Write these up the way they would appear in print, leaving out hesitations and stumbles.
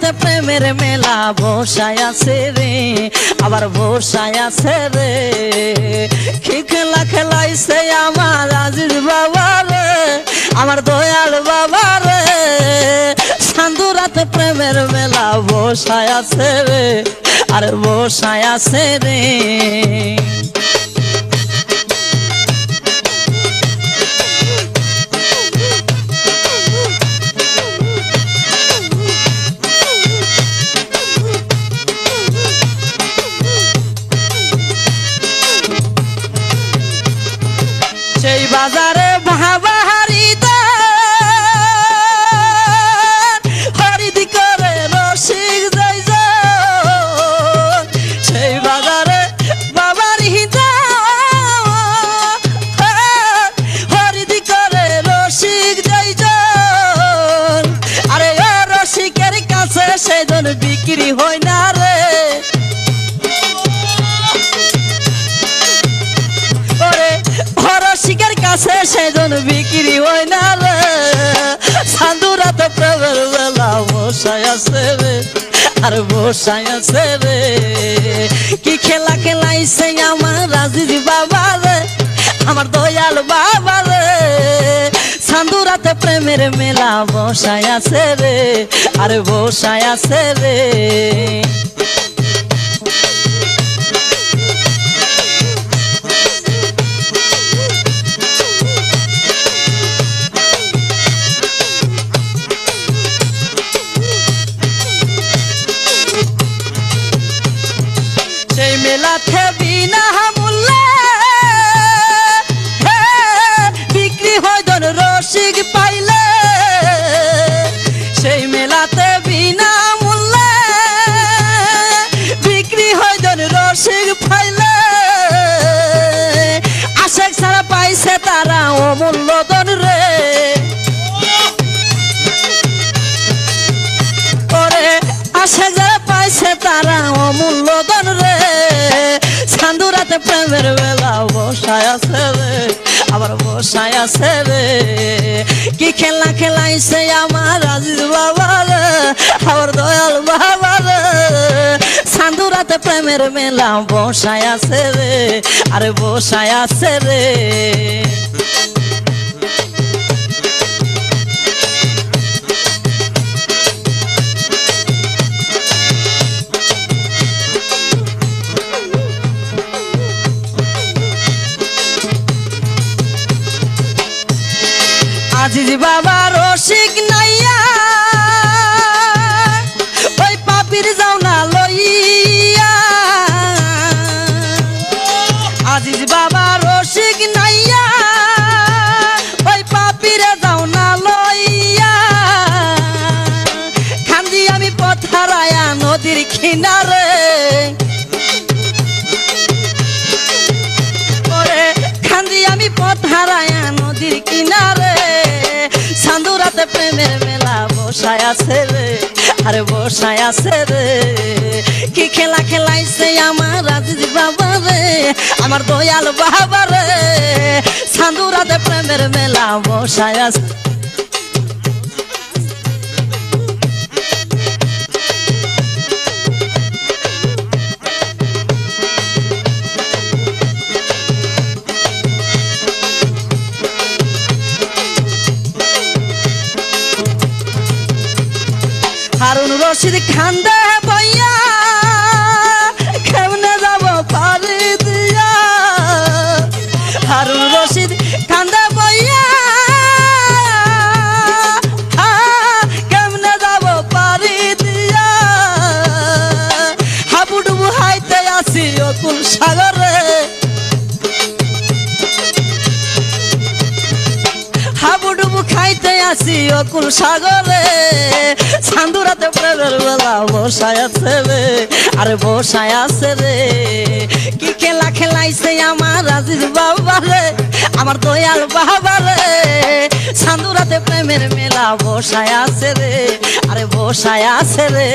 সান্দুরাতে প্রেমের মেলা বসায় আছে রে, আবার বসায় আছে রে। কি খেলা খেলাইছে আমার আজিজ বাবা রে, আমার দয়াল বাবা রে। সান্দুরাতে প্রেমের মেলা বসায় আছে রে, আর বসায় আছে রে। সেই বাজারে ভাবা হারিতে হরিদি করে রসিক যাই যা, সেই বাজারে বাবার হিতা হরিদি করে রসিক যাই যা। আরে ও রসিকের কাছে সেজন বিক্রি হয় না রে, রসিকের কাছে সেজন বিক্রি হয় না রে। সান্দুরাতে প্রেমের মেলা বসায় আছে রে, আর বসায় আছে রে। কি খেলা খেলাইছে আমার আজিজ বাবা রে, আমার দয়াল বাবা রে। সান্দুরাতে প্রেমের মেলা বসায় আছে রে, আর বসায় আছে রে। সেই মেলাতে বিনা মূল্যে বিক্রি হয় ধন রসিক পাইলে, সেই মেলাতে বিনা মূল্যে বিক্রি হয় ধন রসিক পাইলে। আশেক ছাড়া পাইছে তারা অমূল্য ধন রে, ওরে আশেক যারা পাইছে তারা অমূল্য ধন রে। সান্দুরাতে প্রেমের মেলা বসায় আছে রে, আবার বসায় আছে রে। কি খেলা খেলাইছে আমার আজিজ বাবা রে, আমার দয়াল বাবা রে। সান্দুরাতে প্রেমের মেলা বসায় আছে রে, আরে বসায় আছে রে। আজিজ বাবা রসিক নাইয়া ওই পাপির যাও না লইয়া, আজিজ বাবা রসিক নাইয়া ওই পাপিরে যাও না লইয়া। খান্দি আমি পথ হারায়া নদীর কিনারে, ওরে খান্দি আমি পথ হারায়া নদীর কিনারে। সান্দুরাতে প্রেমের মেলা বসায় আছে রে, আরে বসায় আছে রে। কি খেলা খেলাইছে আমার আজিজ বাবা রে, আমার দয়াল বাবা রে। সান্দুরাতে প্রেমের মেলা বসায় আছে। হারুন রশিদ খান্দে বইয়া কেমনে যাব পারি দিয়া, হারুন রশিদ খান্দে বইয়া কেমনে যাব পারি দিয়া। হাবুডুবু হাইতে আসি অকুল সাগরে, হাবুডুবু খাইতে আসি অকুল সাগরে। সান্দুরাতে প্রেমের মেলা বসায় আছে রে, আরে বসায় আছে রে। কি খেলা খেলাইছে আমার আজিজ বাবা রে, আমার দয়াল বাবা রে। সান্দুরাতে প্রেমের মেলা বসায় আছে রে, আরে বসায় আছে রে।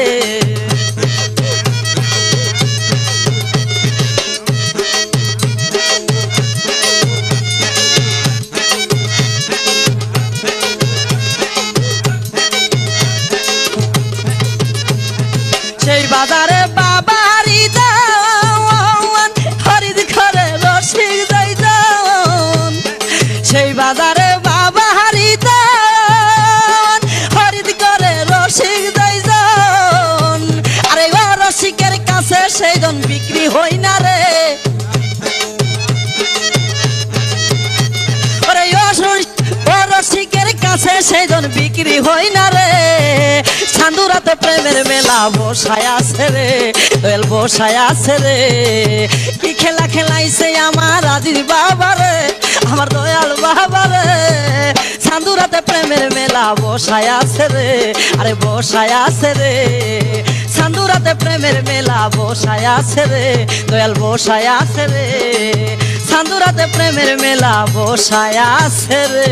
সান্দুরাতে প্রেমের মেলা বসায় আছে রে, দয়াল বসায় আছে রে। কি খেলা খেলাইছে আমার আজিজ বাবা রে, আমার দয়াল বাবা রে। সান্দুরাতে প্রেমের মেলা বসায় আছে রে, আরে বসায় আছে রে। সান্দুরাতে প্রেমের মেলা বসায় আছে রে, দয়াল বসায় আছে রে। সান্দুরাতে প্রেমের মেলা বসায় আছে রে।